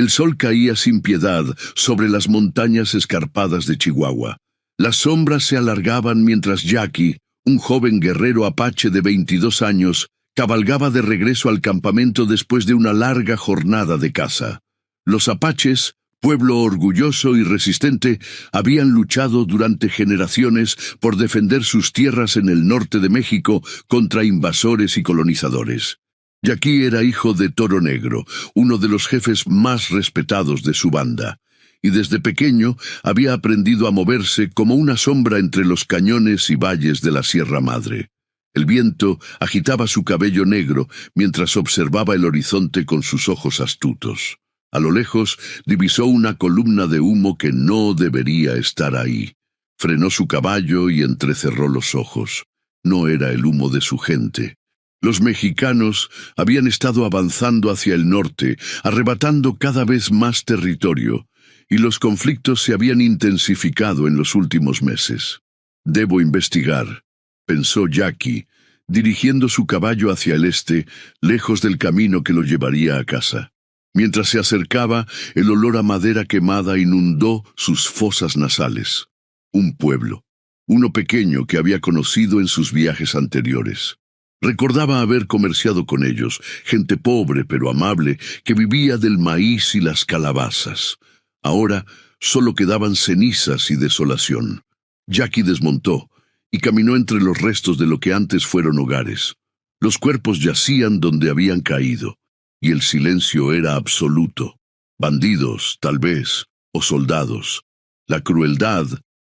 El sol caía sin piedad sobre las montañas escarpadas de Chihuahua. Las sombras se alargaban mientras Jackie, un joven guerrero apache de 22 años, cabalgaba de regreso al campamento después de una larga jornada de caza. Los apaches, pueblo orgulloso y resistente, habían luchado durante generaciones por defender sus tierras en el norte de México contra invasores y colonizadores. Jackie era hijo de Toro Negro, uno de los jefes más respetados de su banda, y desde pequeño había aprendido a moverse como una sombra entre los cañones y valles de la Sierra Madre. El viento agitaba su cabello negro mientras observaba el horizonte con sus ojos astutos. A lo lejos divisó una columna de humo que no debería estar ahí. Frenó su caballo y entrecerró los ojos. No era el humo de su gente. Los mexicanos habían estado avanzando hacia el norte, arrebatando cada vez más territorio, y los conflictos se habían intensificado en los últimos meses. «Debo investigar», pensó Jackie, dirigiendo su caballo hacia el este, lejos del camino que lo llevaría a casa. Mientras se acercaba, el olor a madera quemada inundó sus fosas nasales. Un pueblo, uno pequeño que había conocido en sus viajes anteriores. Recordaba haber comerciado con ellos, gente pobre pero amable, que vivía del maíz y las calabazas. Ahora solo quedaban cenizas y desolación. Jackie desmontó y caminó entre los restos de lo que antes fueron hogares. Los cuerpos yacían donde habían caído, y el silencio era absoluto. Bandidos, tal vez, o soldados. La crueldad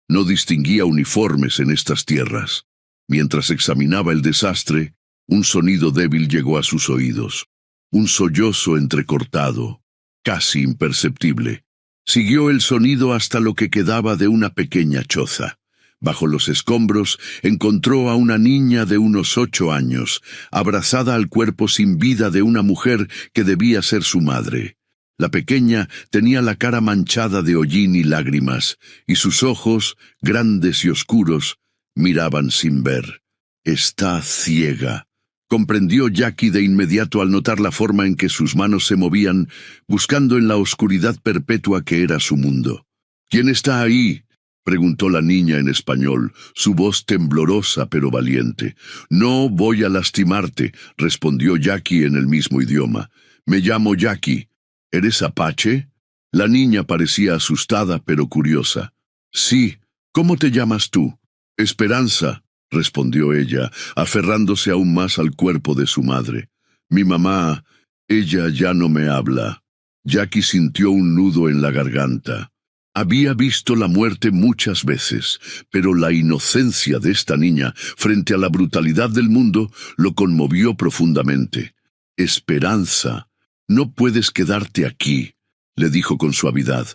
no distinguía uniformes en estas tierras. Mientras examinaba el desastre, un sonido débil llegó a sus oídos. Un sollozo entrecortado, casi imperceptible. Siguió el sonido hasta lo que quedaba de una pequeña choza. Bajo los escombros encontró a una niña de unos 8 años, abrazada al cuerpo sin vida de una mujer que debía ser su madre. La pequeña tenía la cara manchada de hollín y lágrimas, y sus ojos, grandes y oscuros, miraban sin ver. «Está ciega», comprendió Jackie de inmediato al notar la forma en que sus manos se movían, buscando en la oscuridad perpetua que era su mundo. «¿Quién está ahí?», preguntó la niña en español, su voz temblorosa pero valiente. «No voy a lastimarte», respondió Jackie en el mismo idioma. «Me llamo Jackie». «¿Eres apache?». La niña parecía asustada pero curiosa. «Sí. ¿Cómo te llamas tú?». «Esperanza», respondió ella, aferrándose aún más al cuerpo de su madre. «Mi mamá, ella ya no me habla». Jackie sintió un nudo en la garganta. Había visto la muerte muchas veces, pero la inocencia de esta niña, frente a la brutalidad del mundo, lo conmovió profundamente. «Esperanza, no puedes quedarte aquí», le dijo con suavidad.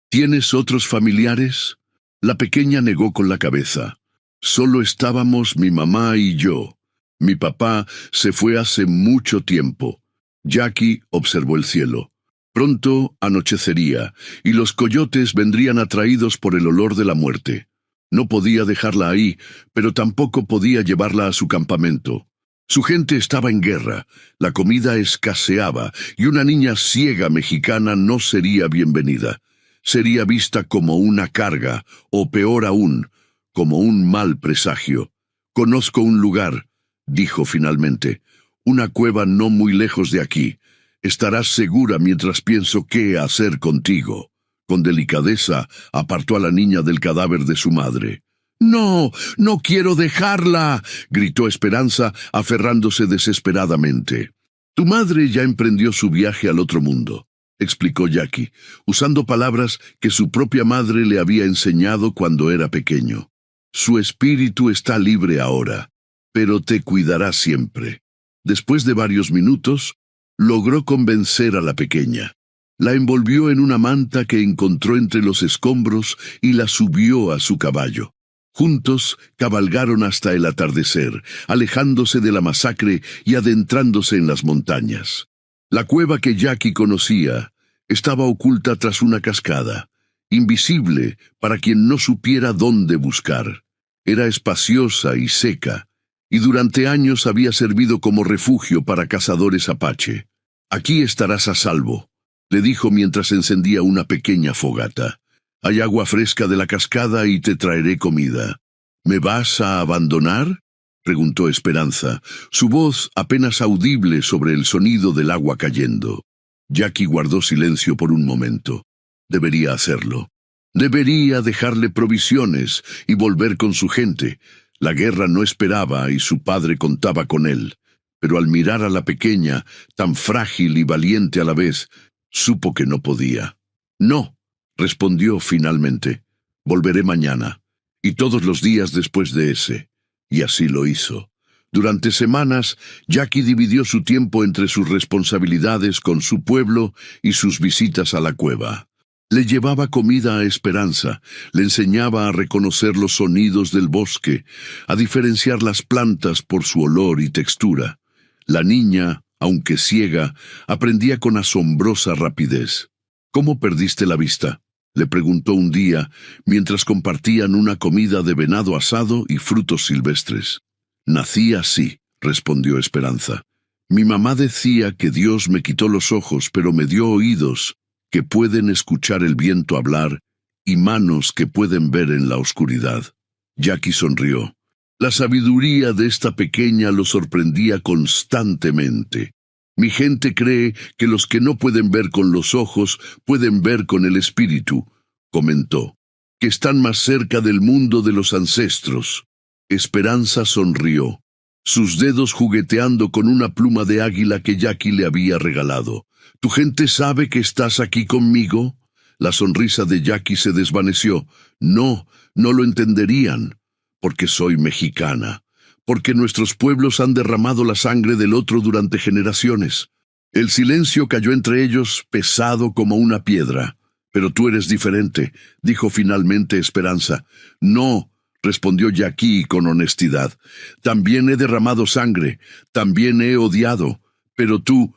«¿Tienes otros familiares?». La pequeña negó con la cabeza. «Solo estábamos mi mamá y yo. Mi papá se fue hace mucho tiempo». Jackie observó el cielo. Pronto anochecería, y los coyotes vendrían atraídos por el olor de la muerte. No podía dejarla ahí, pero tampoco podía llevarla a su campamento. Su gente estaba en guerra, la comida escaseaba, y una niña ciega mexicana no sería bienvenida. Sería vista como una carga, o peor aún, como un mal presagio. «Conozco un lugar», dijo finalmente, «una cueva no muy lejos de aquí. Estarás segura mientras pienso qué hacer contigo». Con delicadeza apartó a la niña del cadáver de su madre. «No, no quiero dejarla», gritó Esperanza, aferrándose desesperadamente. «Tu madre ya emprendió su viaje al otro mundo», explicó Jackie, usando palabras que su propia madre le había enseñado cuando era pequeño. «Su espíritu está libre ahora, pero te cuidará siempre». Después de varios minutos, logró convencer a la pequeña. La envolvió en una manta que encontró entre los escombros y la subió a su caballo. Juntos cabalgaron hasta el atardecer, alejándose de la masacre y adentrándose en las montañas. La cueva que Jackie conocía estaba oculta tras una cascada, invisible para quien no supiera dónde buscar. Era espaciosa y seca, y durante años había servido como refugio para cazadores apache. «Aquí estarás a salvo», le dijo mientras encendía una pequeña fogata. «Hay agua fresca de la cascada y te traeré comida». «¿Me vas a abandonar?», preguntó Esperanza, su voz apenas audible sobre el sonido del agua cayendo. Jackie guardó silencio por un momento. Debería hacerlo. Debería dejarle provisiones y volver con su gente. La guerra no esperaba y su padre contaba con él. Pero al mirar a la pequeña, tan frágil y valiente a la vez, supo que no podía. «No», respondió finalmente. «Volveré mañana, y todos los días después de ese». Y así lo hizo. Durante semanas, Jackie dividió su tiempo entre sus responsabilidades con su pueblo y sus visitas a la cueva. Le llevaba comida a Esperanza, le enseñaba a reconocer los sonidos del bosque, a diferenciar las plantas por su olor y textura. La niña, aunque ciega, aprendía con asombrosa rapidez. «¿Cómo perdiste la vista?», le preguntó un día, mientras compartían una comida de venado asado y frutos silvestres. «Nací así», respondió Esperanza. «Mi mamá decía que Dios me quitó los ojos, pero me dio oídos que pueden escuchar el viento hablar y manos que pueden ver en la oscuridad». Jackie sonrió. La sabiduría de esta pequeña lo sorprendía constantemente. «Mi gente cree que los que no pueden ver con los ojos pueden ver con el espíritu», comentó, «que están más cerca del mundo de los ancestros». Esperanza sonrió, sus dedos jugueteando con una pluma de águila que Jackie le había regalado. «¿Tu gente sabe que estás aquí conmigo?». La sonrisa de Jackie se desvaneció. «No, no lo entenderían, porque soy mexicana. Porque nuestros pueblos han derramado la sangre del otro durante generaciones». El silencio cayó entre ellos, pesado como una piedra. «Pero tú eres diferente», dijo finalmente Esperanza. «No», respondió Jackie con honestidad. «También he derramado sangre, también he odiado, pero tú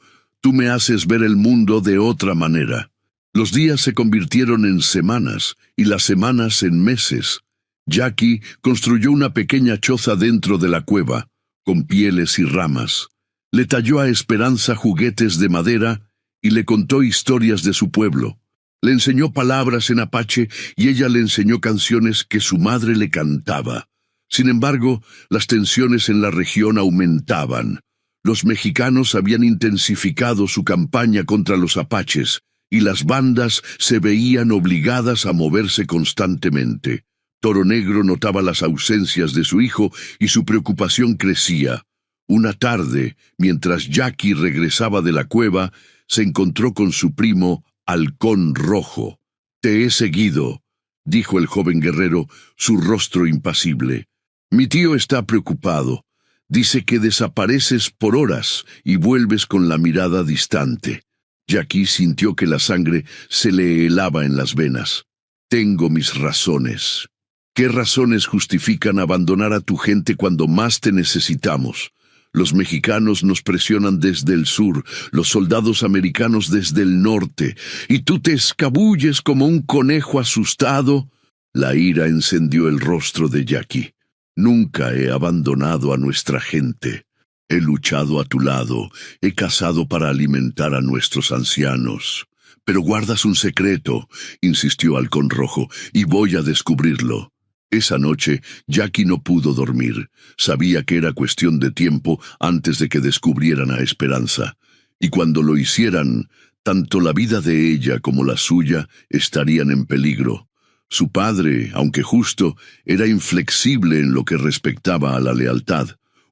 me haces ver el mundo de otra manera». Los días se convirtieron en semanas y las semanas en meses. Jackie construyó una pequeña choza dentro de la cueva, con pieles y ramas. Le talló a Esperanza juguetes de madera y le contó historias de su pueblo. Le enseñó palabras en apache y ella le enseñó canciones que su madre le cantaba. Sin embargo, las tensiones en la región aumentaban. Los mexicanos habían intensificado su campaña contra los apaches y las bandas se veían obligadas a moverse constantemente. Toro Negro notaba las ausencias de su hijo y su preocupación crecía. Una tarde, mientras Jackie regresaba de la cueva, se encontró con su primo Halcón Rojo. «Te he seguido», dijo el joven guerrero, su rostro impasible. «Mi tío está preocupado. Dice que desapareces por horas y vuelves con la mirada distante». Jackie sintió que la sangre se le helaba en las venas. «Tengo mis razones». «¿Qué razones justifican abandonar a tu gente cuando más te necesitamos? Los mexicanos nos presionan desde el sur, los soldados americanos desde el norte, y tú te escabulles como un conejo asustado». La ira encendió el rostro de Jackie. «Nunca he abandonado a nuestra gente. He luchado a tu lado, he cazado para alimentar a nuestros ancianos». «Pero guardas un secreto», insistió Halcón Rojo, «y voy a descubrirlo». Esa noche, Jackie no pudo dormir. Sabía que era cuestión de tiempo antes de que descubrieran a Esperanza. Y cuando lo hicieran, tanto la vida de ella como la suya estarían en peligro. Su padre, aunque justo, era inflexible en lo que respectaba a la lealtad.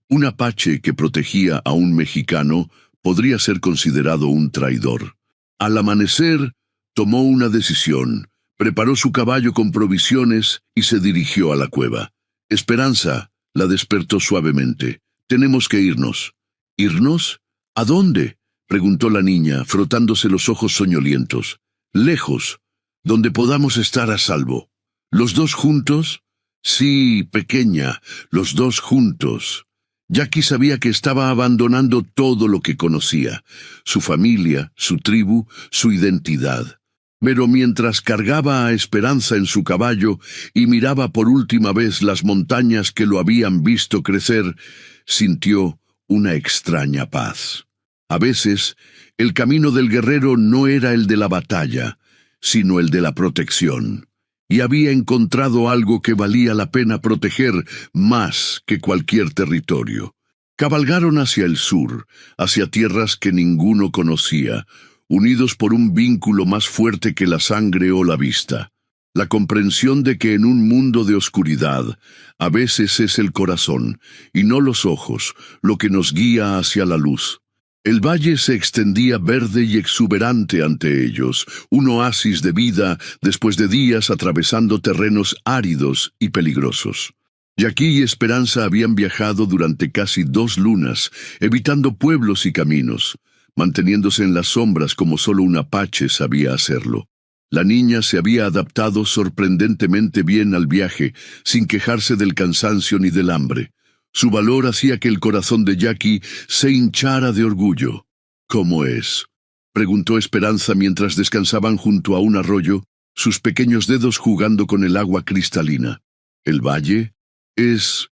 Un apache que protegía a un mexicano podría ser considerado un traidor. Al amanecer, tomó una decisión. Preparó su caballo con provisiones y se dirigió a la cueva. «Esperanza», la despertó suavemente. «Tenemos que irnos». «¿Irnos? ¿A dónde?», preguntó la niña, frotándose los ojos soñolientos. «Lejos, donde podamos estar a salvo». «¿Los dos juntos?». «Sí, pequeña, los dos juntos». Jackie sabía que estaba abandonando todo lo que conocía, su familia, su tribu, su identidad. Pero mientras cargaba a Esperanza en su caballo y miraba por última vez las montañas que lo habían visto crecer, sintió una extraña paz. A veces, El camino del guerrero no era el de la batalla, sino el de la protección, y había encontrado algo que valía la pena proteger más que cualquier territorio. Cabalgaron hacia el sur, hacia tierras que ninguno conocía, unidos por un vínculo más fuerte que la sangre o la vista. La comprensión de que en un mundo de oscuridad, a veces es el corazón, y no los ojos, lo que nos guía hacia la luz. El valle se extendía verde y exuberante ante ellos, un oasis de vida después de días atravesando terrenos áridos y peligrosos. Jackie y Esperanza habían viajado durante casi 2 lunas, evitando pueblos y caminos, manteniéndose en las sombras como solo un apache sabía hacerlo. La niña se había adaptado sorprendentemente bien al viaje, sin quejarse del cansancio ni del hambre. Su valor hacía que el corazón de Jackie se hinchara de orgullo. ¿Cómo es?, preguntó Esperanza mientras descansaban junto a un arroyo, sus pequeños dedos jugando con el agua cristalina. ¿El valle? Es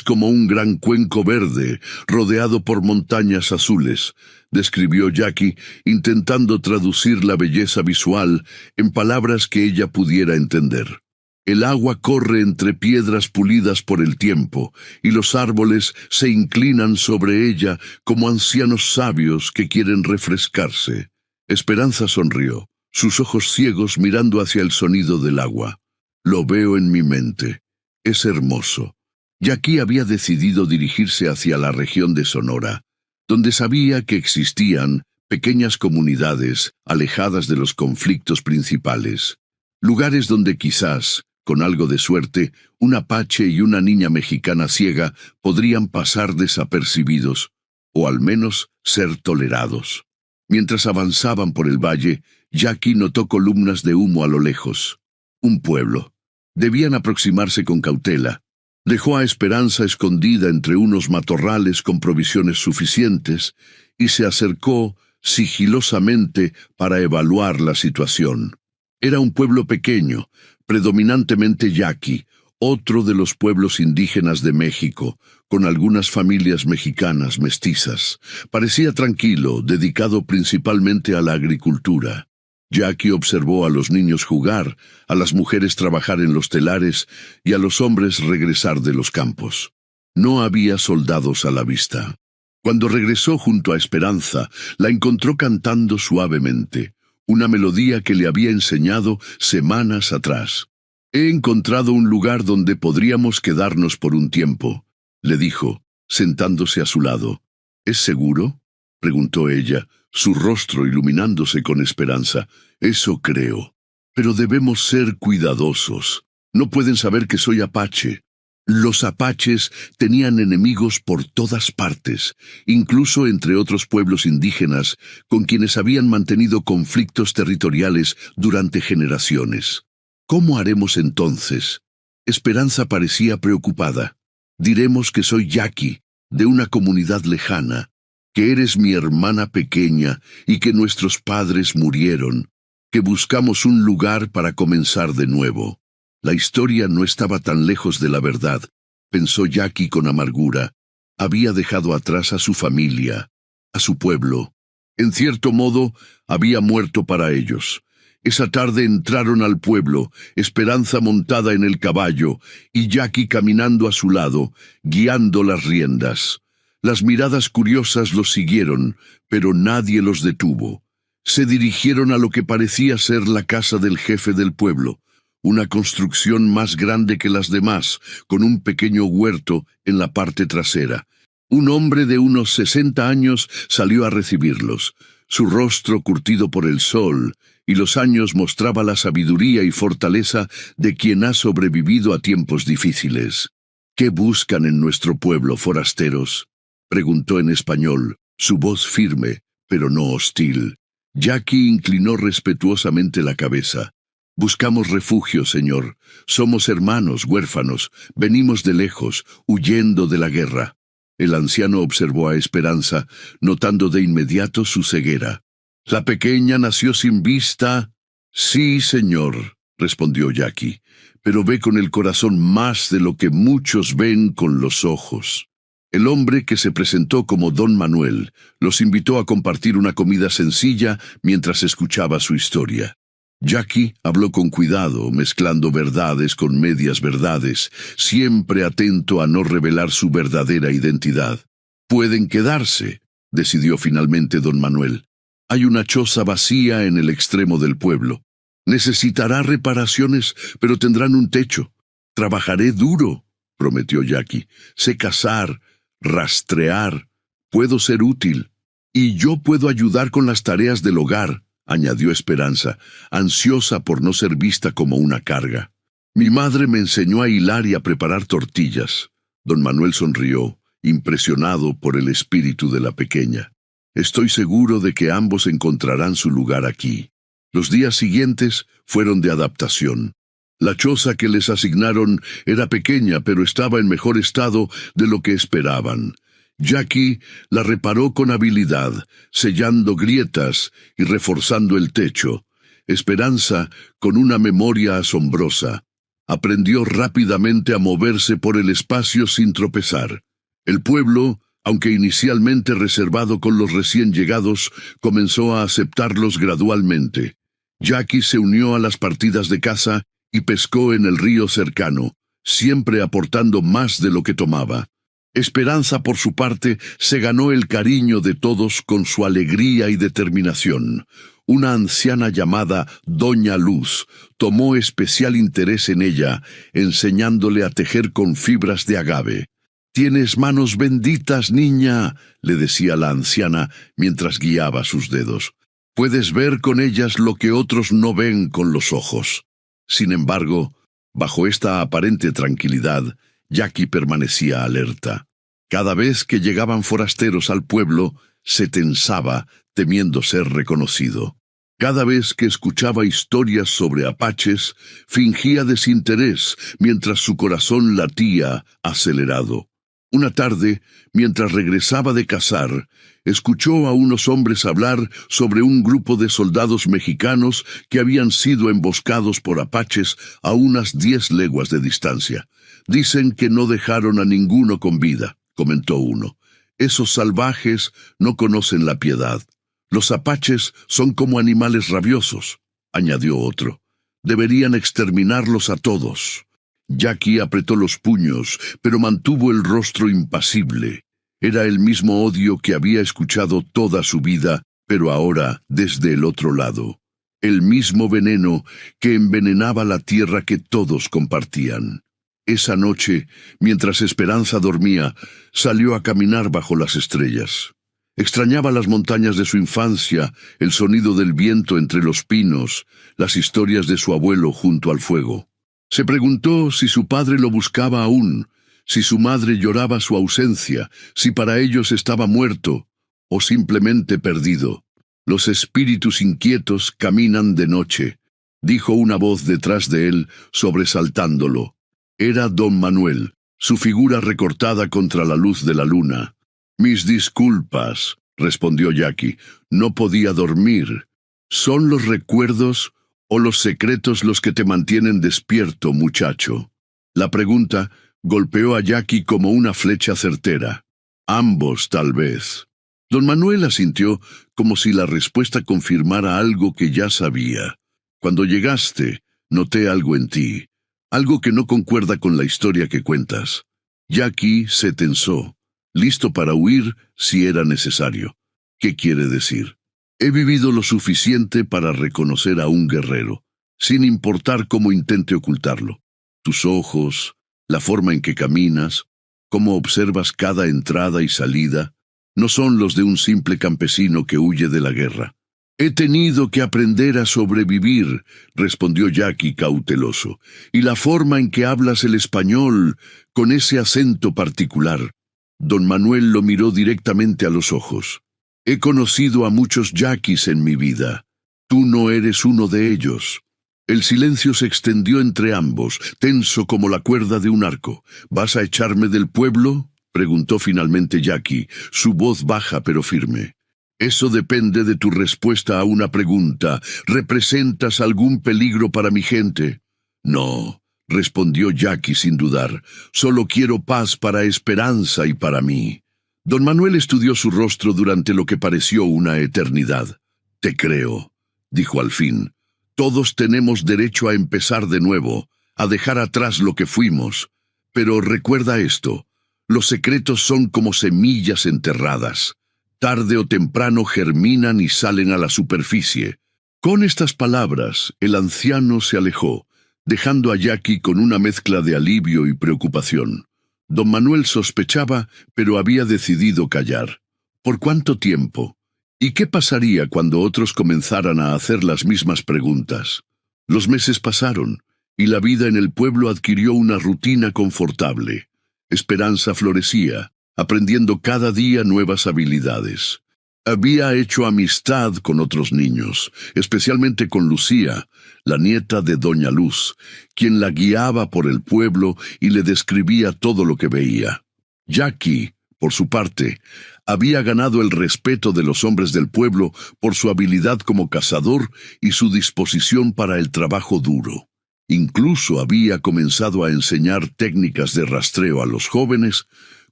como un gran cuenco verde, rodeado por montañas azules, describió Jackie, intentando traducir la belleza visual en palabras que ella pudiera entender. El agua corre entre piedras pulidas por el tiempo, y los árboles se inclinan sobre ella como ancianos sabios que quieren refrescarse. Esperanza sonrió, sus ojos ciegos mirando hacia el sonido del agua. Lo veo en mi mente. Es hermoso. Jackie había decidido dirigirse hacia la región de Sonora, donde sabía que existían pequeñas comunidades alejadas de los conflictos principales, lugares donde quizás, con algo de suerte, un apache y una niña mexicana ciega podrían pasar desapercibidos, o al menos ser tolerados. Mientras avanzaban por el valle, Jackie notó columnas de humo a lo lejos. Un pueblo. Debían aproximarse con cautela. Dejó a Esperanza escondida entre unos matorrales con provisiones suficientes y se acercó sigilosamente para evaluar la situación. Era un pueblo pequeño, predominantemente yaqui, otro de los pueblos indígenas de México, con algunas familias mexicanas mestizas. Parecía tranquilo, dedicado principalmente a la agricultura. Jackie observó a los niños jugar, a las mujeres trabajar en los telares y a los hombres regresar de los campos. No había soldados a la vista. Cuando regresó junto a Esperanza, la encontró cantando suavemente, una melodía que le había enseñado semanas atrás. «He encontrado un lugar donde podríamos quedarnos por un tiempo», le dijo, sentándose a su lado. «¿Es seguro?», preguntó ella, su rostro iluminándose con esperanza. «Eso creo. Pero debemos ser cuidadosos. No pueden saber que soy apache». Los apaches tenían enemigos por todas partes, incluso entre otros pueblos indígenas con quienes habían mantenido conflictos territoriales durante generaciones. «¿Cómo haremos entonces?». Esperanza parecía preocupada. «Diremos que soy Jackie, de una comunidad lejana, que eres mi hermana pequeña y que nuestros padres murieron, que buscamos un lugar para comenzar de nuevo». La historia no estaba tan lejos de la verdad, pensó Jackie con amargura. Había dejado atrás a su familia, a su pueblo. En cierto modo, había muerto para ellos. Esa tarde entraron al pueblo, Esperanza montada en el caballo y Jackie caminando a su lado, guiando las riendas. Las miradas curiosas los siguieron, pero nadie los detuvo. Se dirigieron a lo que parecía ser la casa del jefe del pueblo, una construcción más grande que las demás, con un pequeño huerto en la parte trasera. Un hombre de unos 60 años salió a recibirlos, su rostro curtido por el sol, y los años mostraba la sabiduría y fortaleza de quien ha sobrevivido a tiempos difíciles. «¿Qué buscan en nuestro pueblo, forasteros?», preguntó en español, su voz firme, pero no hostil. Jackie inclinó respetuosamente la cabeza. «Buscamos refugio, señor. Somos hermanos huérfanos. Venimos de lejos, huyendo de la guerra». El anciano observó a Esperanza, notando de inmediato su ceguera. «¿La pequeña nació sin vista?» «Sí, señor», respondió Jackie, «pero ve con el corazón más de lo que muchos ven con los ojos». El hombre que se presentó como Don Manuel los invitó a compartir una comida sencilla mientras escuchaba su historia. Jackie habló con cuidado, mezclando verdades con medias verdades, siempre atento a no revelar su verdadera identidad. «Pueden quedarse», decidió finalmente Don Manuel. «Hay una choza vacía en el extremo del pueblo. Necesitará reparaciones, pero tendrán un techo. Trabajaré duro», prometió Jackie. «Sé cazar, rastrear, puedo ser útil. Y yo puedo ayudar con las tareas del hogar», añadió Esperanza, ansiosa por no ser vista como una carga. «Mi madre me enseñó a hilar y a preparar tortillas». Don Manuel sonrió, impresionado por el espíritu de la pequeña. «Estoy seguro de que ambos encontrarán su lugar aquí». Los días siguientes fueron de adaptación. La choza que les asignaron era pequeña, pero estaba en mejor estado de lo que esperaban. Jackie la reparó con habilidad, sellando grietas y reforzando el techo. Esperanza, con una memoria asombrosa, aprendió rápidamente a moverse por el espacio sin tropezar. El pueblo, aunque inicialmente reservado con los recién llegados, comenzó a aceptarlos gradualmente. Jackie se unió a las partidas de caza y pescó en el río cercano, siempre aportando más de lo que tomaba. Esperanza, por su parte, se ganó el cariño de todos con su alegría y determinación. Una anciana llamada Doña Luz tomó especial interés en ella, enseñándole a tejer con fibras de agave. «Tienes manos benditas, niña», le decía la anciana mientras guiaba sus dedos. «Puedes ver con ellas lo que otros no ven con los ojos». Sin embargo, bajo esta aparente tranquilidad, Jackie permanecía alerta. Cada vez que llegaban forasteros al pueblo, se tensaba, temiendo ser reconocido. Cada vez que escuchaba historias sobre apaches, fingía desinterés, mientras su corazón latía acelerado. Una tarde, mientras regresaba de cazar, escuchó a unos hombres hablar sobre un grupo de soldados mexicanos que habían sido emboscados por apaches a unas 10 leguas de distancia. «Dicen que no dejaron a ninguno con vida», comentó uno. «Esos salvajes no conocen la piedad. Los apaches son como animales rabiosos», añadió otro. «Deberían exterminarlos a todos». Jackie apretó los puños, pero mantuvo el rostro impasible. Era el mismo odio que había escuchado toda su vida, pero ahora desde el otro lado. El mismo veneno que envenenaba la tierra que todos compartían. Esa noche, mientras Esperanza dormía, salió a caminar bajo las estrellas. Extrañaba las montañas de su infancia, el sonido del viento entre los pinos, las historias de su abuelo junto al fuego. Se preguntó si su padre lo buscaba aún, si su madre lloraba su ausencia, si para ellos estaba muerto o simplemente perdido. «Los espíritus inquietos caminan de noche», dijo una voz detrás de él, sobresaltándolo. Era Don Manuel, su figura recortada contra la luz de la luna. «Mis disculpas», respondió Jackie, «no podía dormir. ¿Son los recuerdos o los secretos los que te mantienen despierto, muchacho?» La pregunta golpeó a Jackie como una flecha certera. «Ambos, tal vez». Don Manuel asintió como si la respuesta confirmara algo que ya sabía. «Cuando llegaste, noté algo en ti, algo que no concuerda con la historia que cuentas». Jackie se tensó, listo para huir si era necesario. «¿Qué quiere decir?» «He vivido lo suficiente para reconocer a un guerrero, sin importar cómo intente ocultarlo. Tus ojos, la forma en que caminas, cómo observas cada entrada y salida, no son los de un simple campesino que huye de la guerra». «He tenido que aprender a sobrevivir», respondió Jackie cauteloso, «y la forma en que hablas el español, con ese acento particular». Don Manuel lo miró directamente a los ojos. «He conocido a muchos Jackies en mi vida. Tú no eres uno de ellos». El silencio se extendió entre ambos, tenso como la cuerda de un arco. «¿Vas a echarme del pueblo?», preguntó finalmente Jackie, su voz baja pero firme. «Eso depende de tu respuesta a una pregunta. ¿Representas algún peligro para mi gente?». «No», respondió Jackie sin dudar. Solo quiero paz para Esperanza y para mí. Don Manuel estudió su rostro durante lo que pareció una eternidad. Te creo, dijo al fin. Todos tenemos derecho a empezar de nuevo, a dejar atrás lo que fuimos. Pero recuerda esto, los secretos son como semillas enterradas. Tarde o temprano germinan y salen a la superficie. Con estas palabras, el anciano se alejó, dejando a Jackie con una mezcla de alivio y preocupación. Don Manuel sospechaba, pero había decidido callar. ¿Por cuánto tiempo? ¿Y qué pasaría cuando otros comenzaran a hacer las mismas preguntas? Los meses pasaron, y la vida en el pueblo adquirió una rutina confortable. Esperanza florecía, aprendiendo cada día nuevas habilidades. Había hecho amistad con otros niños, especialmente con Lucía, la nieta de Doña Luz, quien la guiaba por el pueblo y le describía todo lo que veía. Jackie, por su parte, había ganado el respeto de los hombres del pueblo por su habilidad como cazador y su disposición para el trabajo duro. Incluso había comenzado a enseñar técnicas de rastreo a los jóvenes,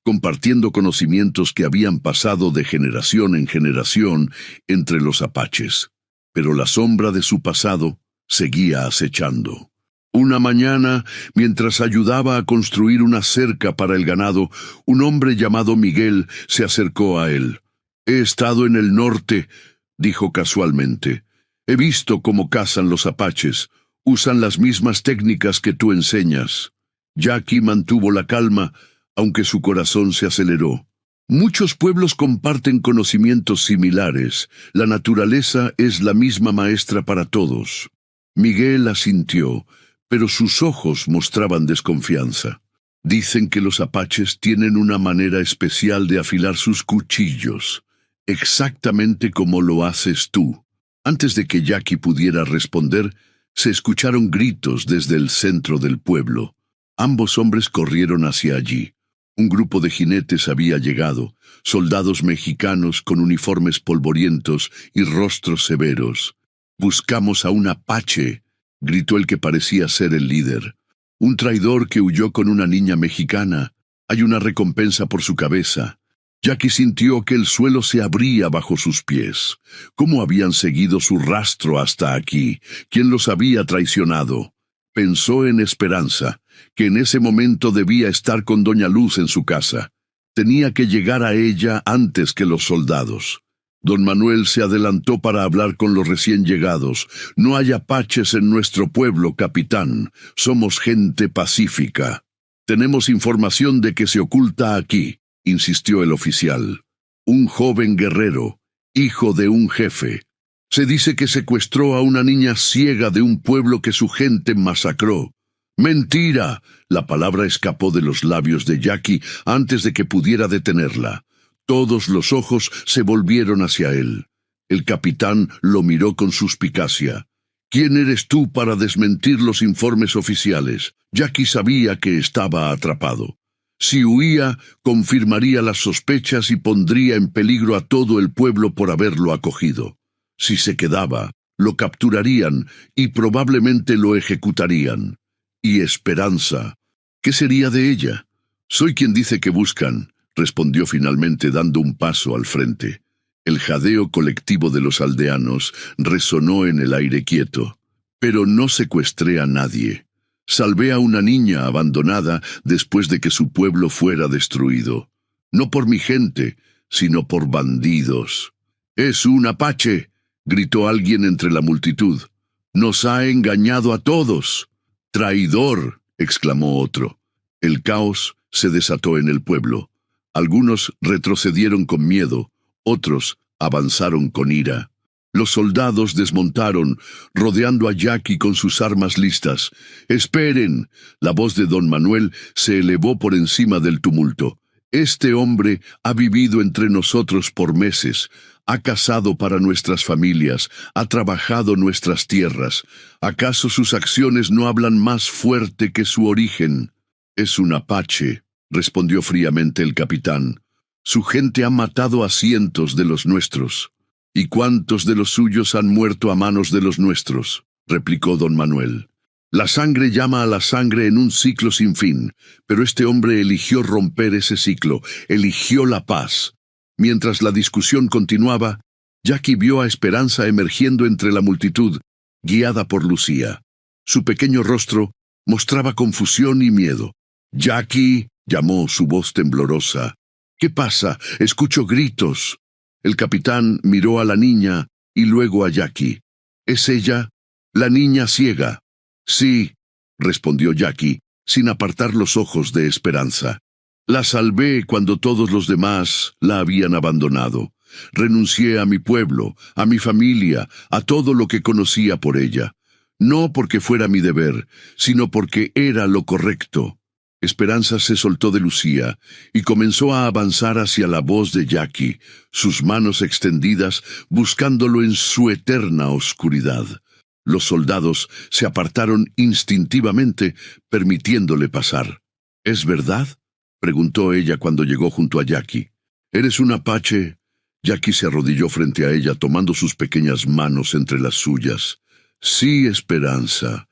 compartiendo conocimientos que habían pasado de generación en generación entre los apaches. Pero la sombra de su pasado seguía acechando. Una mañana, mientras ayudaba a construir una cerca para el ganado, un hombre llamado Miguel se acercó a él. «He estado en el norte», dijo casualmente. «He visto cómo cazan los apaches. Usan las mismas técnicas que tú enseñas». Jackie mantuvo la calma, aunque su corazón se aceleró. Muchos pueblos comparten conocimientos similares. La naturaleza es la misma maestra para todos. Miguel asintió, pero sus ojos mostraban desconfianza. Dicen que los apaches tienen una manera especial de afilar sus cuchillos, exactamente como lo haces tú. Antes de que Jackie pudiera responder, se escucharon gritos desde el centro del pueblo. Ambos hombres corrieron hacia allí. Un grupo de jinetes había llegado, soldados mexicanos con uniformes polvorientos y rostros severos. «Buscamos a un apache», gritó el que parecía ser el líder. «Un traidor que huyó con una niña mexicana. Hay una recompensa por su cabeza». Jackie sintió que el suelo se abría bajo sus pies. ¿Cómo habían seguido su rastro hasta aquí? ¿Quién los había traicionado? Pensó en Esperanza, que en ese momento debía estar con Doña Luz en su casa. Tenía que llegar a ella antes que los soldados. Don Manuel se adelantó para hablar con los recién llegados. «No hay apaches en nuestro pueblo, capitán. Somos gente pacífica. Tenemos información de que se oculta aquí», insistió el oficial. «Un joven guerrero, hijo de un jefe. Se dice que secuestró a una niña ciega de un pueblo que su gente masacró». «¡Mentira!», la palabra escapó de los labios de Jackie antes de que pudiera detenerla. Todos los ojos se volvieron hacia él. El capitán lo miró con suspicacia. «¿Quién eres tú para desmentir los informes oficiales?» Jackie sabía que estaba atrapado. Si huía, confirmaría las sospechas y pondría en peligro a todo el pueblo por haberlo acogido. Si se quedaba, lo capturarían y probablemente lo ejecutarían. Y Esperanza, ¿qué sería de ella? «Soy quien dice que buscan», respondió finalmente dando un paso al frente. El jadeo colectivo de los aldeanos resonó en el aire quieto. «Pero no secuestré a nadie. Salvé a una niña abandonada después de que su pueblo fuera destruido. No por mi gente, sino por bandidos». «¡Es un apache!», gritó alguien entre la multitud. «Nos ha engañado a todos». «¡Traidor!», exclamó otro. El caos se desató en el pueblo. Algunos retrocedieron con miedo, otros avanzaron con ira. Los soldados desmontaron, rodeando a Jackie con sus armas listas. «¡Esperen!», la voz de don Manuel se elevó por encima del tumulto. «Este hombre ha vivido entre nosotros por meses, ha cazado para nuestras familias, ha trabajado nuestras tierras. ¿Acaso sus acciones no hablan más fuerte que su origen?» «Es un apache», respondió fríamente el capitán. «Su gente ha matado a cientos de los nuestros». «¿Y cuántos de los suyos han muerto a manos de los nuestros?», replicó don Manuel. La sangre llama a la sangre en un ciclo sin fin, pero este hombre eligió romper ese ciclo, eligió la paz. Mientras la discusión continuaba, Jackie vio a Esperanza emergiendo entre la multitud, guiada por Lucía. Su pequeño rostro mostraba confusión y miedo. «Jackie», llamó su voz temblorosa. «¿Qué pasa? Escucho gritos». El capitán miró a la niña y luego a Jackie. «¿Es ella? La niña ciega». «Sí», respondió Jackie, sin apartar los ojos de Esperanza. «La salvé cuando todos los demás la habían abandonado. Renuncié a mi pueblo, a mi familia, a todo lo que conocía por ella. No porque fuera mi deber, sino porque era lo correcto». Esperanza se soltó de Lucía y comenzó a avanzar hacia la voz de Jackie, sus manos extendidas buscándolo en su eterna oscuridad. Los soldados se apartaron instintivamente, permitiéndole pasar. «¿Es verdad?», preguntó ella cuando llegó junto a Jackie. «¿Eres un apache?». Jackie se arrodilló frente a ella, tomando sus pequeñas manos entre las suyas. «Sí, Esperanza.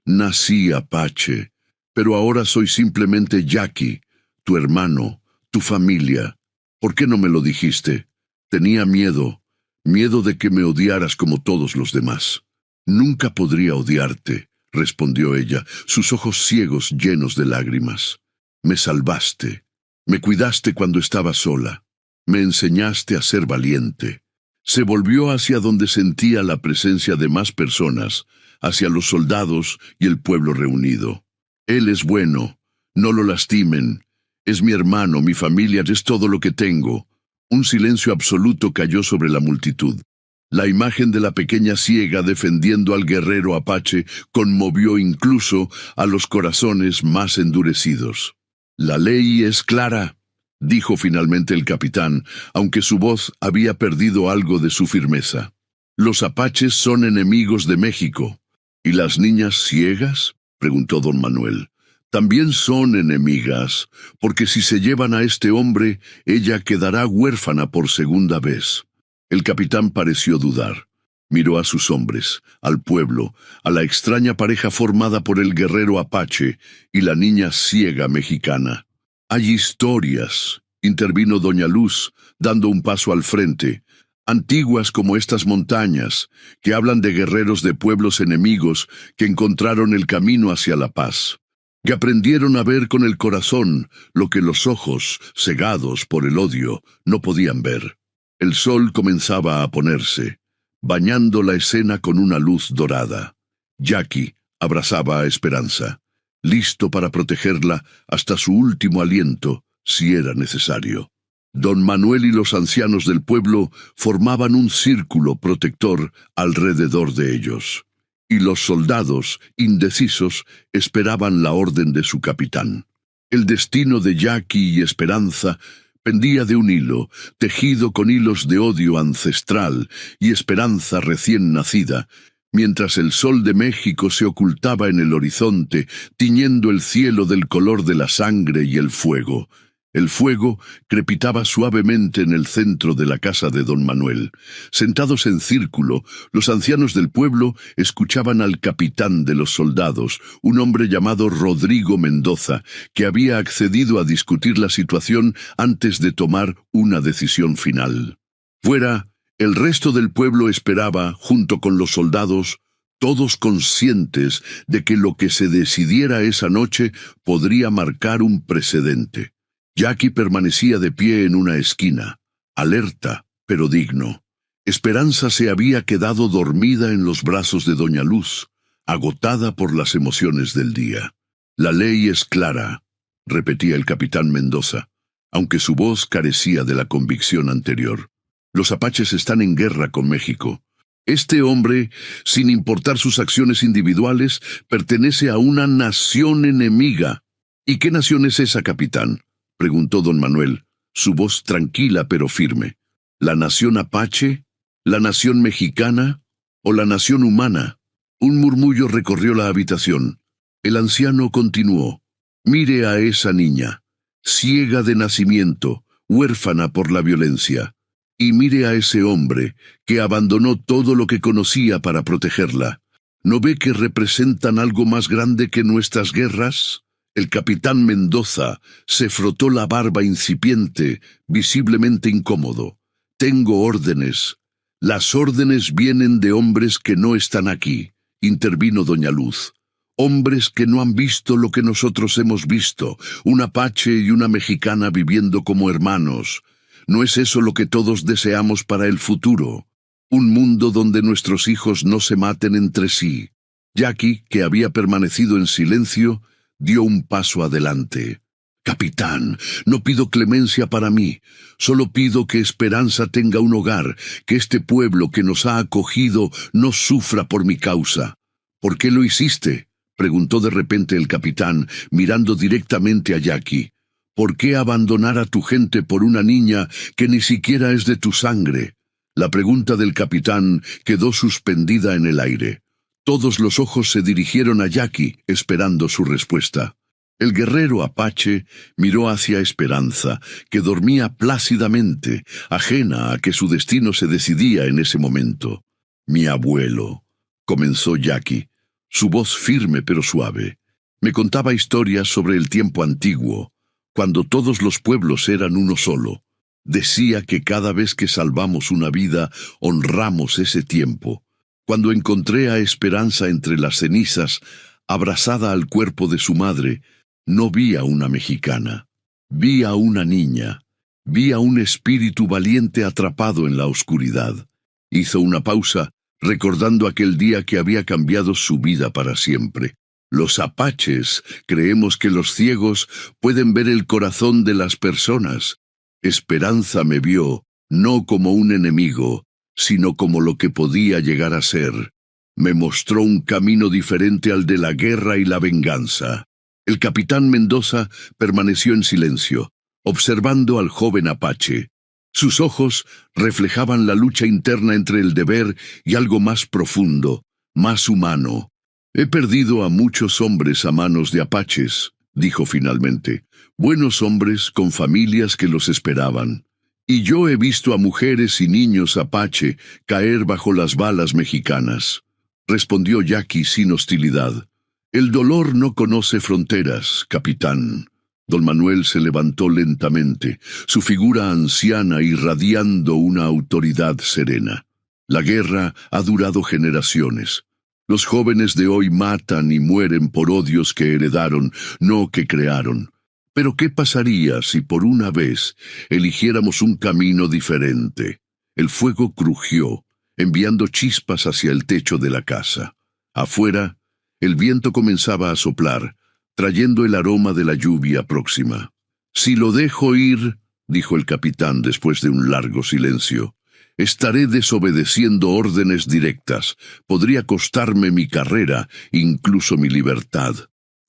Nací apache. Pero ahora soy simplemente Jackie, tu hermano, tu familia. ¿Por qué no me lo dijiste? Tenía miedo de que me odiaras como todos los demás». «Nunca podría odiarte», respondió ella, sus ojos ciegos llenos de lágrimas. «Me salvaste. Me cuidaste cuando estaba sola. Me enseñaste a ser valiente». Se volvió hacia donde sentía la presencia de más personas, hacia los soldados y el pueblo reunido. «Él es bueno. No lo lastimen. Es mi hermano, mi familia, es todo lo que tengo». Un silencio absoluto cayó sobre la multitud. La imagen de la pequeña ciega defendiendo al guerrero apache conmovió incluso a los corazones más endurecidos. «La ley es clara», dijo finalmente el capitán, aunque su voz había perdido algo de su firmeza. «Los apaches son enemigos de México». «¿Y las niñas ciegas?», preguntó don Manuel. «También son enemigas, porque si se llevan a este hombre, ella quedará huérfana por segunda vez». El capitán pareció dudar. Miró a sus hombres, al pueblo, a la extraña pareja formada por el guerrero apache y la niña ciega mexicana. «Hay historias», intervino doña Luz, dando un paso al frente, «antiguas como estas montañas, que hablan de guerreros de pueblos enemigos que encontraron el camino hacia la paz, que aprendieron a ver con el corazón lo que los ojos, cegados por el odio, no podían ver». El sol comenzaba a ponerse, bañando la escena con una luz dorada. Jackie abrazaba a Esperanza, listo para protegerla hasta su último aliento, si era necesario. Don Manuel y los ancianos del pueblo formaban un círculo protector alrededor de ellos, y los soldados, indecisos, esperaban la orden de su capitán. El destino de Jackie y Esperanza pendía de un hilo, tejido con hilos de odio ancestral y esperanza recién nacida, mientras el sol de México se ocultaba en el horizonte, tiñendo el cielo del color de la sangre y el fuego. El fuego crepitaba suavemente en el centro de la casa de don Manuel. Sentados en círculo, los ancianos del pueblo escuchaban al capitán de los soldados, un hombre llamado Rodrigo Mendoza, que había accedido a discutir la situación antes de tomar una decisión final. Fuera, el resto del pueblo esperaba, junto con los soldados, todos conscientes de que lo que se decidiera esa noche podría marcar un precedente. Jackie permanecía de pie en una esquina, alerta, pero digno. Esperanza se había quedado dormida en los brazos de doña Luz, agotada por las emociones del día. «La ley es clara», repetía el capitán Mendoza, aunque su voz carecía de la convicción anterior. «Los apaches están en guerra con México. Este hombre, sin importar sus acciones individuales, pertenece a una nación enemiga». «¿Y qué nación es esa, capitán?», preguntó don Manuel, su voz tranquila pero firme. «¿La nación apache? ¿La nación mexicana? ¿O la nación humana?». Un murmullo recorrió la habitación. El anciano continuó. «Mire a esa niña, ciega de nacimiento, huérfana por la violencia. Y mire a ese hombre, que abandonó todo lo que conocía para protegerla. ¿No ve que representan algo más grande que nuestras guerras? El capitán Mendoza se frotó la barba incipiente, visiblemente incómodo. Tengo órdenes. Las órdenes vienen de hombres que no están aquí, intervino doña Luz. Hombres que no han visto lo que nosotros hemos visto, un apache y una mexicana viviendo como hermanos. ¿No es eso lo que todos deseamos para el futuro? Un mundo donde nuestros hijos no se maten entre sí. Jackie, que había permanecido en silencio, dio un paso adelante. Capitán, no pido clemencia para mí, solo pido que Esperanza tenga un hogar, que este pueblo que nos ha acogido no sufra por mi causa. ¿Por qué lo hiciste?, preguntó de repente el capitán, mirando directamente a Jackie. ¿Por qué abandonar a tu gente por una niña que ni siquiera es de tu sangre? La pregunta del capitán quedó suspendida en el aire. Todos los ojos se dirigieron a Jackie, esperando su respuesta. El guerrero apache miró hacia Esperanza, que dormía plácidamente, ajena a que su destino se decidía en ese momento. «Mi abuelo», comenzó Jackie, su voz firme pero suave. Me contaba historias sobre el tiempo antiguo, cuando todos los pueblos eran uno solo. Decía que cada vez que salvamos una vida, honramos ese tiempo. Cuando encontré a Esperanza entre las cenizas, abrazada al cuerpo de su madre, no vi a una mexicana. Vi a una niña. Vi a un espíritu valiente atrapado en la oscuridad. Hizo una pausa, recordando aquel día que había cambiado su vida para siempre. Los apaches creemos que los ciegos pueden ver el corazón de las personas. Esperanza me vio, no como un enemigo, sino como lo que podía llegar a ser. Me mostró un camino diferente al de la guerra y la venganza. El capitán Mendoza permaneció en silencio, observando al joven apache. Sus ojos reflejaban la lucha interna entre el deber y algo más profundo, más humano. «He perdido a muchos hombres a manos de apaches», dijo finalmente, «buenos hombres con familias que los esperaban. Y yo he visto a mujeres y niños apache caer bajo las balas mexicanas», respondió Jackie sin hostilidad. «El dolor no conoce fronteras, capitán». Don Manuel se levantó lentamente, su figura anciana irradiando una autoridad serena. «La guerra ha durado generaciones. Los jóvenes de hoy matan y mueren por odios que heredaron, no que crearon. Pero ¿qué pasaría si por una vez eligiéramos un camino diferente?» El fuego crujió, enviando chispas hacia el techo de la casa. Afuera, el viento comenzaba a soplar, trayendo el aroma de la lluvia próxima. «Si lo dejo ir», dijo el capitán después de un largo silencio, «estaré desobedeciendo órdenes directas. Podría costarme mi carrera, incluso mi libertad».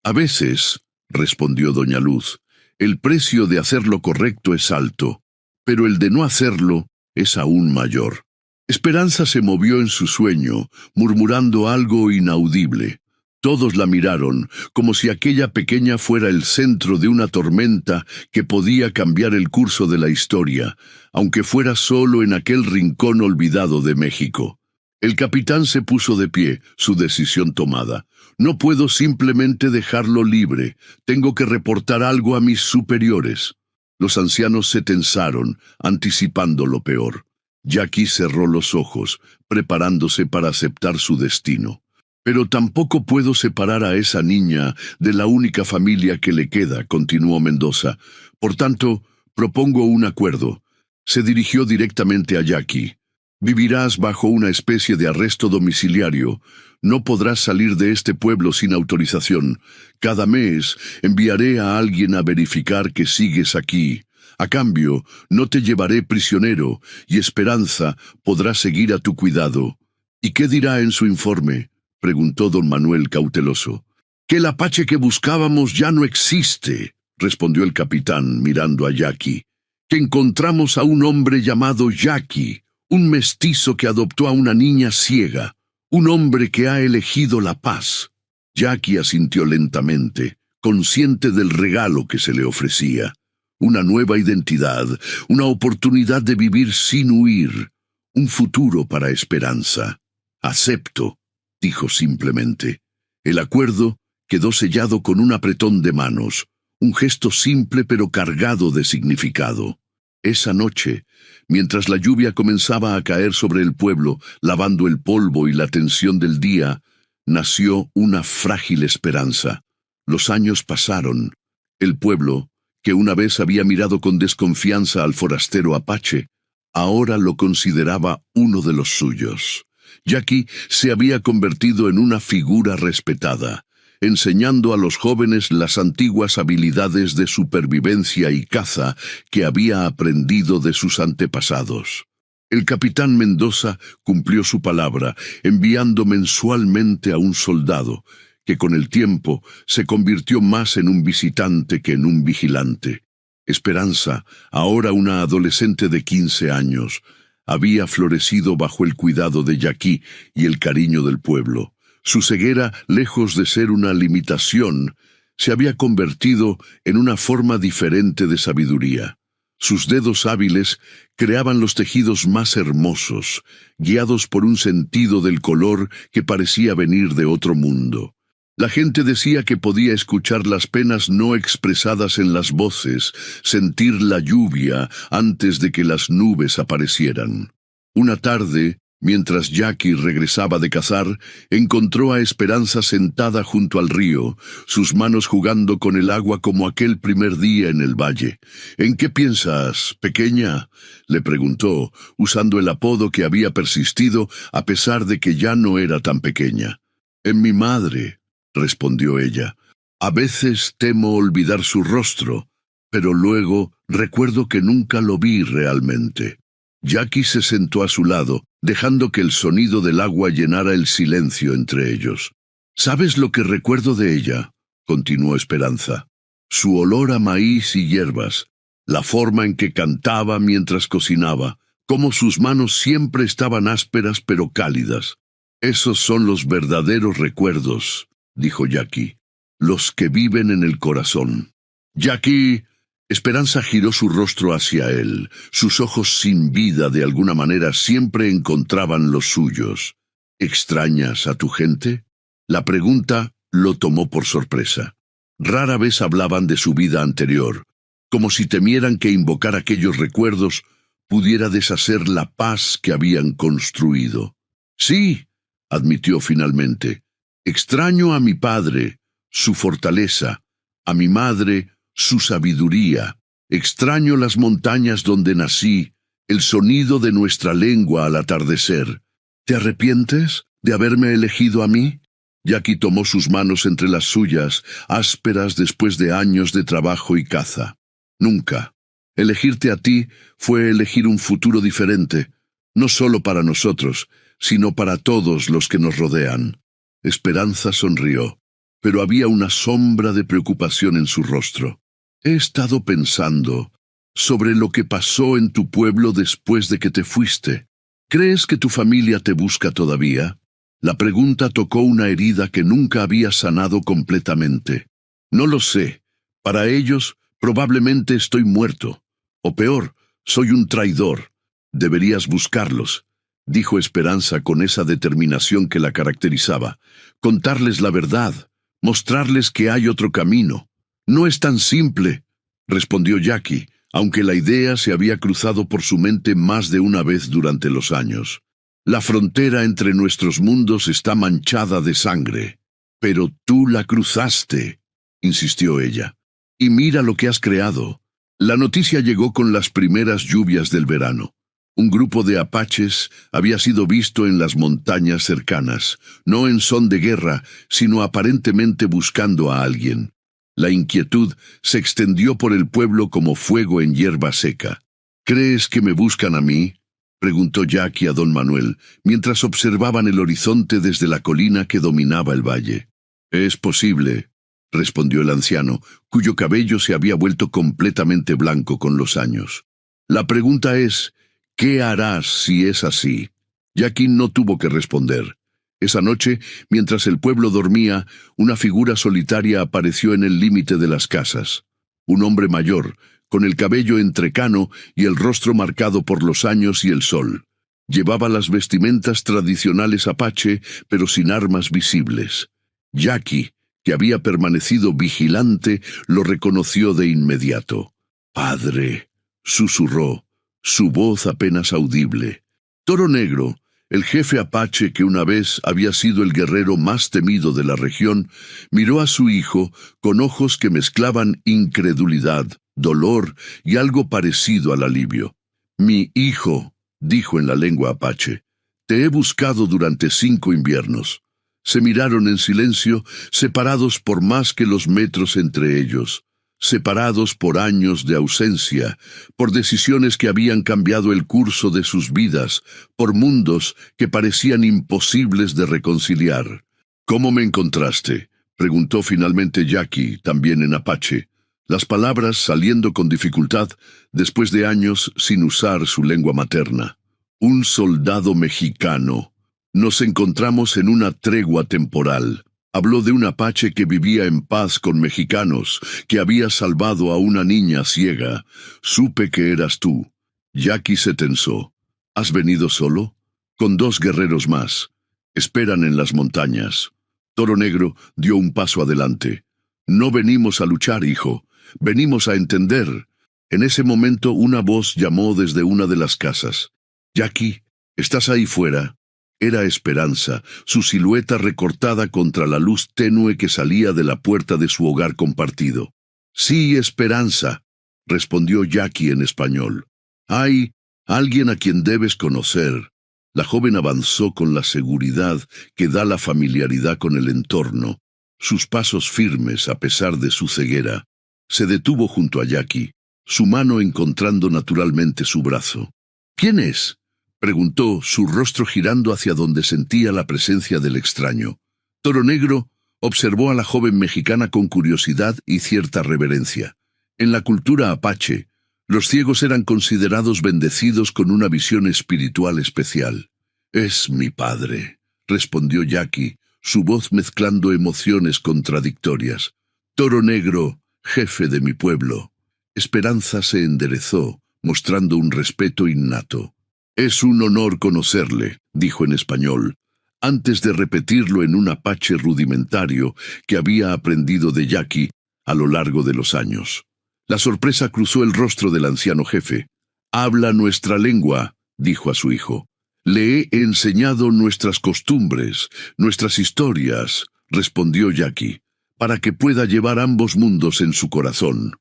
«A veces», respondió doña Luz, «el precio de hacer lo correcto es alto, pero el de no hacerlo es aún mayor». Esperanza se movió en su sueño, murmurando algo inaudible. Todos la miraron, como si aquella pequeña fuera el centro de una tormenta que podía cambiar el curso de la historia, aunque fuera solo en aquel rincón olvidado de México. El capitán se puso de pie, su decisión tomada. «No puedo simplemente dejarlo libre, tengo que reportar algo a mis superiores». Los ancianos se tensaron, anticipando lo peor. Jackie cerró los ojos, preparándose para aceptar su destino. «Pero tampoco puedo separar a esa niña de la única familia que le queda», continuó Mendoza. «Por tanto, propongo un acuerdo». Se dirigió directamente a Jackie. «Vivirás bajo una especie de arresto domiciliario. No podrás salir de este pueblo sin autorización. Cada mes enviaré a alguien a verificar que sigues aquí. A cambio, no te llevaré prisionero, y Esperanza podrá seguir a tu cuidado». «¿Y qué dirá en su informe?», preguntó don Manuel cauteloso. «Que el apache que buscábamos ya no existe», respondió el capitán mirando a Jackie. «Que encontramos a un hombre llamado Jackie, un mestizo que adoptó a una niña ciega, un hombre que ha elegido la paz». Jackie asintió lentamente, consciente del regalo que se le ofrecía. Una nueva identidad, una oportunidad de vivir sin huir, un futuro para Esperanza. «Acepto», dijo simplemente. El acuerdo quedó sellado con un apretón de manos, un gesto simple pero cargado de significado. Esa noche, mientras la lluvia comenzaba a caer sobre el pueblo, lavando el polvo y la tensión del día, nació una frágil esperanza. Los años pasaron. El pueblo, que una vez había mirado con desconfianza al forastero apache, ahora lo consideraba uno de los suyos. Jackie se había convertido en una figura respetada, enseñando a los jóvenes las antiguas habilidades de supervivencia y caza que había aprendido de sus antepasados. El capitán Mendoza cumplió su palabra, enviando mensualmente a un soldado, que con el tiempo se convirtió más en un visitante que en un vigilante. Esperanza, ahora una adolescente de 15 años, había florecido bajo el cuidado de Jackie y el cariño del pueblo. Su ceguera, lejos de ser una limitación, se había convertido en una forma diferente de sabiduría. Sus dedos hábiles creaban los tejidos más hermosos, guiados por un sentido del color que parecía venir de otro mundo. La gente decía que podía escuchar las penas no expresadas en las voces, sentir la lluvia antes de que las nubes aparecieran. Una tarde, mientras Jackie regresaba de cazar, encontró a Esperanza sentada junto al río, sus manos jugando con el agua como aquel primer día en el valle. «¿En qué piensas, pequeña?», le preguntó, usando el apodo que había persistido a pesar de que ya no era tan pequeña. «En mi madre», respondió ella. «A veces temo olvidar su rostro, pero luego recuerdo que nunca lo vi realmente». Jackie se sentó a su lado, dejando que el sonido del agua llenara el silencio entre ellos. «¿Sabes lo que recuerdo de ella?», continuó Esperanza. «Su olor a maíz y hierbas, la forma en que cantaba mientras cocinaba, cómo sus manos siempre estaban ásperas pero cálidas. Esos son los verdaderos recuerdos», dijo Jackie, «los que viven en el corazón». «Jackie». Esperanza giró su rostro hacia él. Sus ojos sin vida de alguna manera siempre encontraban los suyos. «¿Extrañas a tu gente?». La pregunta lo tomó por sorpresa. Rara vez hablaban de su vida anterior, como si temieran que invocar aquellos recuerdos pudiera deshacer la paz que habían construido. «Sí», admitió finalmente. «Extraño a mi padre, su fortaleza, a mi madre, su sabiduría. Extraño las montañas donde nací, el sonido de nuestra lengua al atardecer. ¿Te arrepientes de haberme elegido a mí?». Jackie tomó sus manos entre las suyas, ásperas después de años de trabajo y caza. «Nunca. Elegirte a ti fue elegir un futuro diferente, no solo para nosotros, sino para todos los que nos rodean». Esperanza sonrió, pero había una sombra de preocupación en su rostro. «He estado pensando sobre lo que pasó en tu pueblo después de que te fuiste. ¿Crees que tu familia te busca todavía?». La pregunta tocó una herida que nunca había sanado completamente. «No lo sé. Para ellos, probablemente estoy muerto. O peor, soy un traidor. Deberías buscarlos», dijo Esperanza con esa determinación que la caracterizaba. «Contarles la verdad, mostrarles que hay otro camino». «No es tan simple», respondió Jackie, aunque la idea se había cruzado por su mente más de una vez durante los años. «La frontera entre nuestros mundos está manchada de sangre». «Pero tú la cruzaste», insistió ella. «Y mira lo que has creado». La noticia llegó con las primeras lluvias del verano. Un grupo de apaches había sido visto en las montañas cercanas, no en son de guerra, sino aparentemente buscando a alguien. La inquietud se extendió por el pueblo como fuego en hierba seca. «¿Crees que me buscan a mí?», preguntó Jackie a don Manuel, mientras observaban el horizonte desde la colina que dominaba el valle. «Es posible», respondió el anciano, cuyo cabello se había vuelto completamente blanco con los años. «La pregunta es, ¿qué harás si es así?». Jackie no tuvo que responder. Esa noche, mientras el pueblo dormía, una figura solitaria apareció en el límite de las casas. Un hombre mayor, con el cabello entrecano y el rostro marcado por los años y el sol. Llevaba las vestimentas tradicionales apache, pero sin armas visibles. Jackie, que había permanecido vigilante, lo reconoció de inmediato. «Padre», susurró, su voz apenas audible. Toro Negro, el jefe apache que una vez había sido el guerrero más temido de la región, miró a su hijo con ojos que mezclaban incredulidad, dolor y algo parecido al alivio. «Mi hijo», dijo en la lengua apache, «te he buscado durante 5 inviernos». Se miraron en silencio, separados por más que los metros entre ellos, separados por años de ausencia, por decisiones que habían cambiado el curso de sus vidas, por mundos que parecían imposibles de reconciliar. «¿Cómo me encontraste?», preguntó finalmente Jackie, también en apache, las palabras saliendo con dificultad después de años sin usar su lengua materna. «Un soldado mexicano. Nos encontramos en una tregua temporal». Habló de un apache que vivía en paz con mexicanos, que había salvado a una niña ciega. «Supe que eras tú». Jackie se tensó. «¿Has venido solo?» «Con 2 guerreros más. Esperan en las montañas». Toro Negro dio un paso adelante. «No venimos a luchar, hijo. Venimos a entender». En ese momento una voz llamó desde una de las casas. «Jackie, ¿estás ahí fuera?» Era Esperanza, su silueta recortada contra la luz tenue que salía de la puerta de su hogar compartido. «Sí, Esperanza», respondió Jackie en español. «Hay alguien a quien debes conocer». La joven avanzó con la seguridad que da la familiaridad con el entorno, sus pasos firmes a pesar de su ceguera. Se detuvo junto a Jackie, su mano encontrando naturalmente su brazo. «¿Quién es?», preguntó, su rostro girando hacia donde sentía la presencia del extraño. Toro Negro observó a la joven mexicana con curiosidad y cierta reverencia. En la cultura apache, los ciegos eran considerados bendecidos con una visión espiritual especial. «Es mi padre», respondió Jackie, su voz mezclando emociones contradictorias. «Toro Negro, jefe de mi pueblo». Esperanza se enderezó, mostrando un respeto innato. «Es un honor conocerle», dijo en español, antes de repetirlo en un apache rudimentario que había aprendido de Jackie a lo largo de los años. La sorpresa cruzó el rostro del anciano jefe. «Habla nuestra lengua», dijo a su hijo. «Le he enseñado nuestras costumbres, nuestras historias», respondió Jackie, «para que pueda llevar ambos mundos en su corazón».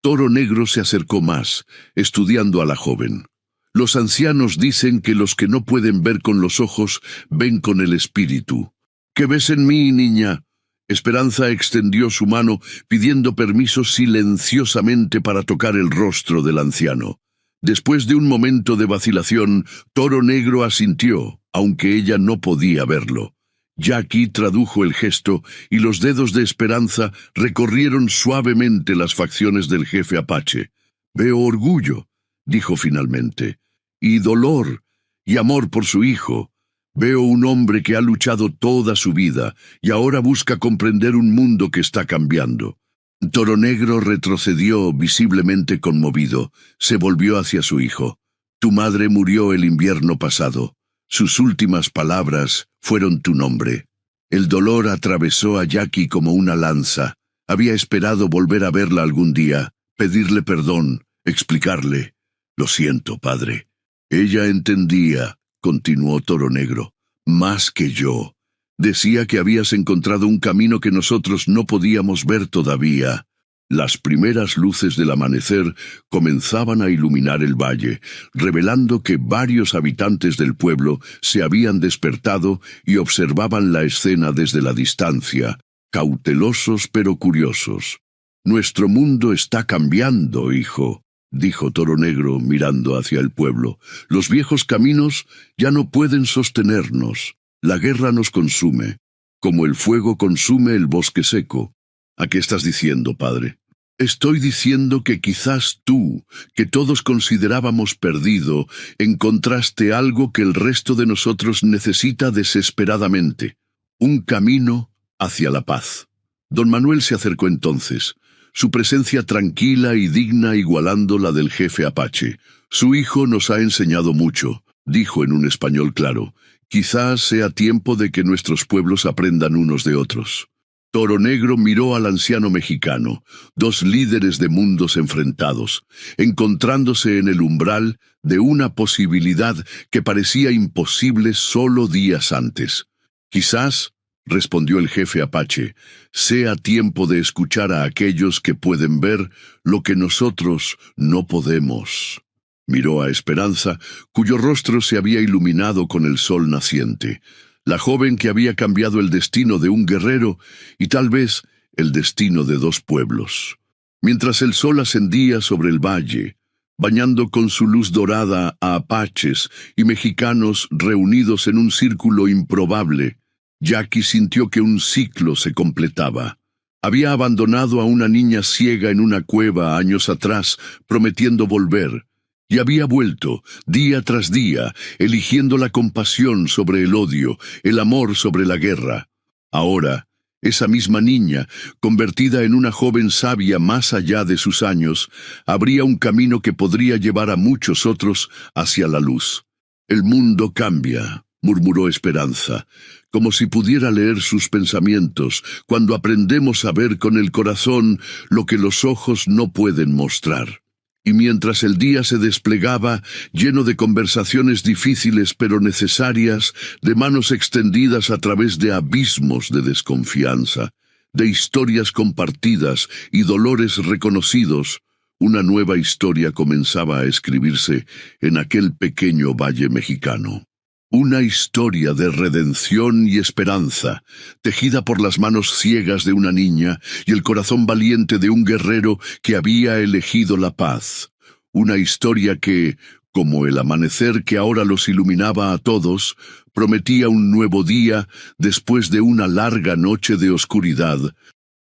Toro Negro se acercó más, estudiando a la joven. «Los ancianos dicen que los que no pueden ver con los ojos, ven con el espíritu». «¿Qué ves en mí, niña?». Esperanza extendió su mano, pidiendo permiso silenciosamente para tocar el rostro del anciano. Después de un momento de vacilación, Toro Negro asintió, aunque ella no podía verlo. Jackie tradujo el gesto y los dedos de Esperanza recorrieron suavemente las facciones del jefe apache. «Veo orgullo», dijo finalmente, «y dolor, y amor por su hijo. Veo un hombre que ha luchado toda su vida y ahora busca comprender un mundo que está cambiando». Toro Negro retrocedió visiblemente conmovido. Se volvió hacia su hijo. «Tu madre murió el invierno pasado. Sus últimas palabras fueron tu nombre». El dolor atravesó a Jackie como una lanza. Había esperado volver a verla algún día, pedirle perdón, explicarle. «Lo siento, padre». «Ella entendía», continuó Toro Negro, «más que yo. Decía que habías encontrado un camino que nosotros no podíamos ver todavía». Las primeras luces del amanecer comenzaban a iluminar el valle, revelando que varios habitantes del pueblo se habían despertado y observaban la escena desde la distancia, cautelosos pero curiosos. «Nuestro mundo está cambiando, hijo», dijo Toro Negro mirando hacia el pueblo. «Los viejos caminos ya no pueden sostenernos. La guerra nos consume, como el fuego consume el bosque seco». «¿A qué estás diciendo, padre?» «Estoy diciendo que quizás tú, que todos considerábamos perdido, encontraste algo que el resto de nosotros necesita desesperadamente. Un camino hacia la paz». Don Manuel se acercó entonces, su presencia tranquila y digna igualando la del jefe apache. «Su hijo nos ha enseñado mucho. dijo en un español claro. Quizás sea tiempo de que nuestros pueblos aprendan unos de otros. Toro Negro miró al anciano mexicano, dos líderes de mundos enfrentados, encontrándose en el umbral de una posibilidad que parecía imposible solo días antes. Quizás, respondió el jefe apache, sea tiempo de escuchar a aquellos que pueden ver lo que nosotros no podemos. Miró a Esperanza, cuyo rostro se había iluminado con el sol naciente, la joven que había cambiado el destino de un guerrero y tal vez el destino de dos pueblos. Mientras el sol ascendía sobre el valle, bañando con su luz dorada a apaches y mexicanos reunidos en un círculo improbable, Jackie sintió que un ciclo se completaba. Había abandonado a una niña ciega en una cueva años atrás, prometiendo volver, y había vuelto, día tras día, eligiendo la compasión sobre el odio, el amor sobre la guerra. Ahora, esa misma niña, convertida en una joven sabia más allá de sus años, abría un camino que podría llevar a muchos otros hacia la luz. «El mundo cambia», murmuró Esperanza, como si pudiera leer sus pensamientos, cuando aprendemos a ver con el corazón lo que los ojos no pueden mostrar. Y mientras el día se desplegaba, lleno de conversaciones difíciles pero necesarias, de manos extendidas a través de abismos de desconfianza, de historias compartidas y dolores reconocidos, una nueva historia comenzaba a escribirse en aquel pequeño valle mexicano. Una historia de redención y esperanza, tejida por las manos ciegas de una niña y el corazón valiente de un guerrero que había elegido la paz. Una historia que, como el amanecer que ahora los iluminaba a todos, prometía un nuevo día después de una larga noche de oscuridad,